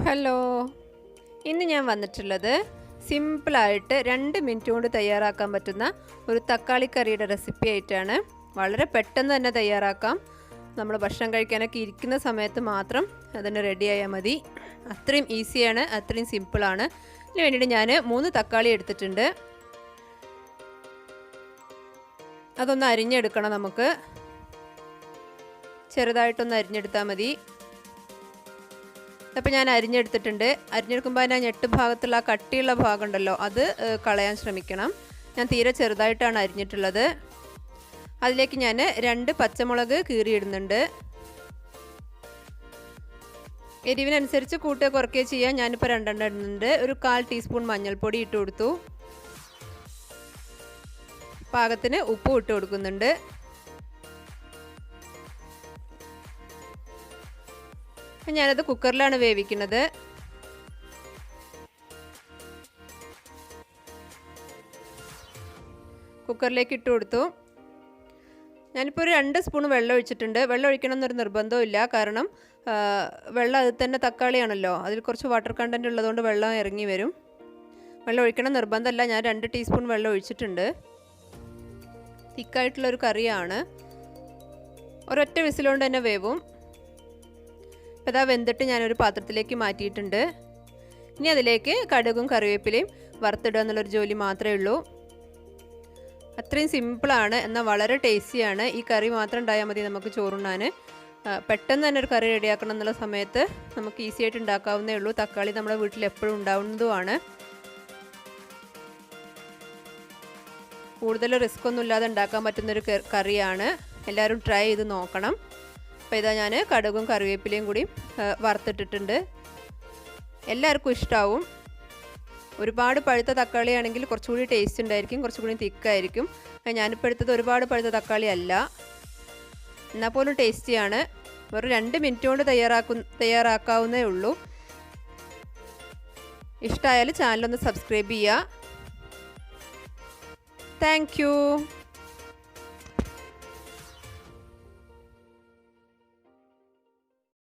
Hello, ഇന്ന് ഞാൻ വന്നിട്ടുള്ളത് സിമ്പിളായിട്ട് 2 മിനിറ്റ് കൊണ്ട് തയ്യാറാക്കാൻ പറ്റുന്ന ഒരു തക്കാളി കറിയുടെ റെസിപ്പി ആയിട്ടാണ്. വളരെ പെട്ടെന്ന് തന്നെ തയ്യാറാക്കാം. നമ്മൾ ഭക്ഷണം കഴിക്കാനൊക്കെ ഇരിക്കുന്ന സമയത്ത് മാത്രം അതിന് റെഡി ആയാൽ മതി. അത്രയും ഈസിയാണ്, അത്രയും സിമ്പിളാണ്. ഇതിന് വേണ്ടിയിട്ട് ഞാൻ 3 തക്കാളി എടുത്തിട്ടുണ്ട്. അതൊന്ന് അരിഞ്ഞെടുക്കണം. നമുക്ക് ചെറുതായിട്ടൊന്ന് അരിഞ്ഞെടുത്താൽ മതി. അപ്പോൾ ഞാൻ അരിഞ്ഞെടുത്തിട്ടുണ്ട്. അരിഞ്ഞെടുക്കുമ്പോൾ അതിന് ഞെട്ട് ഭാഗത്തുള്ള ആ കട്ടിയുള്ള ഭാഗം ഉണ്ടല്ലോ, അത് കളയാൻ ശ്രമിക്കണം. ഞാൻ തീരെ ചെറുതായിട്ടാണ് അരിഞ്ഞിട്ടുള്ളത്. അതിലേക്ക് ഞാൻ 2 പച്ചമുളക് കീറിയിടുന്നുണ്ട്. എരിവിനനുസരിച്ച് കൂട്ടുക കുറയ്ക്കുകയോ ചെയ്യാം. ഞാനിപ്പോൾ 2 ഇടുന്നുണ്ട്. ഒരു 1/4 ടീസ്പൂൺ മഞ്ഞൾപ്പൊടി ഇട്ട് കൊടുത്തു. പാകത്തിന് ഉപ്പും ഇട്ട് കൊടുക്കുന്നുണ്ട്. ഞാനത് കുക്കറിലാണ് വേവിക്കുന്നത്. കുക്കറിലേക്ക് ഇട്ട് കൊടുത്തു. ഞാനിപ്പോൾ ഒരു 2 സ്പൂൺ വെള്ളം ഒഴിച്ചിട്ടുണ്ട്. വെള്ളം ഒഴിക്കണം എന്നൊരു നിർബന്ധമില്ല. കാരണം വെള്ളം അതിൽ തന്നെ തക്കാളിയാണല്ലോ, അതിൽ കുറച്ച് വാട്ടർ കണ്ടൻറ്റ് ഉള്ളതുകൊണ്ട് വെള്ളം ഇറങ്ങി വരും. വെള്ളം ഒഴിക്കണം നിർബന്ധമല്ല. ഞാൻ 2 ടീസ്പൂൺ വെള്ളം ഒഴിച്ചിട്ടുണ്ട്. തിക്കായിട്ടുള്ളൊരു കറിയാണ്. ഒരൊറ്റ വിസിലുകൊണ്ട് തന്നെ വേവും. അപ്പോൾ അതാ വെന്തിട്ട് ഞാനൊരു പാത്രത്തിലേക്ക് മാറ്റിയിട്ടുണ്ട്. ഇനി അതിലേക്ക് കടുകും കറിവേപ്പിലയും വറുത്തിടുക എന്നുള്ളൊരു ജോലി മാത്രമേ ഉള്ളൂ. അത്രയും സിമ്പിളാണ്, എന്നാൽ വളരെ ടേസ്റ്റിയാണ്. ഈ കറി മാത്രം ഉണ്ടായാൽ മതി നമുക്ക് ചോറുണ്ണാൻ. പെട്ടെന്ന് തന്നെ ഒരു കറി റെഡിയാക്കണം എന്നുള്ള സമയത്ത് നമുക്ക് ഈസി ആയിട്ട് ഉണ്ടാക്കാവുന്നേ ഉള്ളൂ. തക്കാളി നമ്മുടെ വീട്ടിൽ എപ്പോഴും ഉണ്ടാവുന്നതുമാണ്. കൂടുതൽ റിസ്ക് ഒന്നും ഇല്ലാതെ ഉണ്ടാക്കാൻ പറ്റുന്നൊരു കറിയാണ്. എല്ലാവരും ട്രൈ ചെയ്ത് നോക്കണം. അപ്പോൾ ഇതാ ഞാൻ കടുകും കറിവേപ്പിലയും കൂടി വറുത്തിട്ടിട്ടുണ്ട്. എല്ലാവർക്കും ഇഷ്ടമാവും. ഒരുപാട് പഴുത്ത തക്കാളി ആണെങ്കിൽ കുറച്ചുകൂടി ടേസ്റ്റ് ഉണ്ടായിരിക്കും, കുറച്ചുകൂടി തിക്കായിരിക്കും. ഞാനിപ്പോൾ എടുത്തത് ഒരുപാട് പഴുത്ത തക്കാളി അല്ല, എന്നാൽ പോലും ടേസ്റ്റിയാണ്. വെറും 2 മിനിറ്റ് കൊണ്ട് തയ്യാറാക്കാവുന്നേ ഉള്ളൂ. ഇഷ്ടമായാൽ ചാനലൊന്ന് സബ്സ്ക്രൈബ് ചെയ്യുക. Thank you.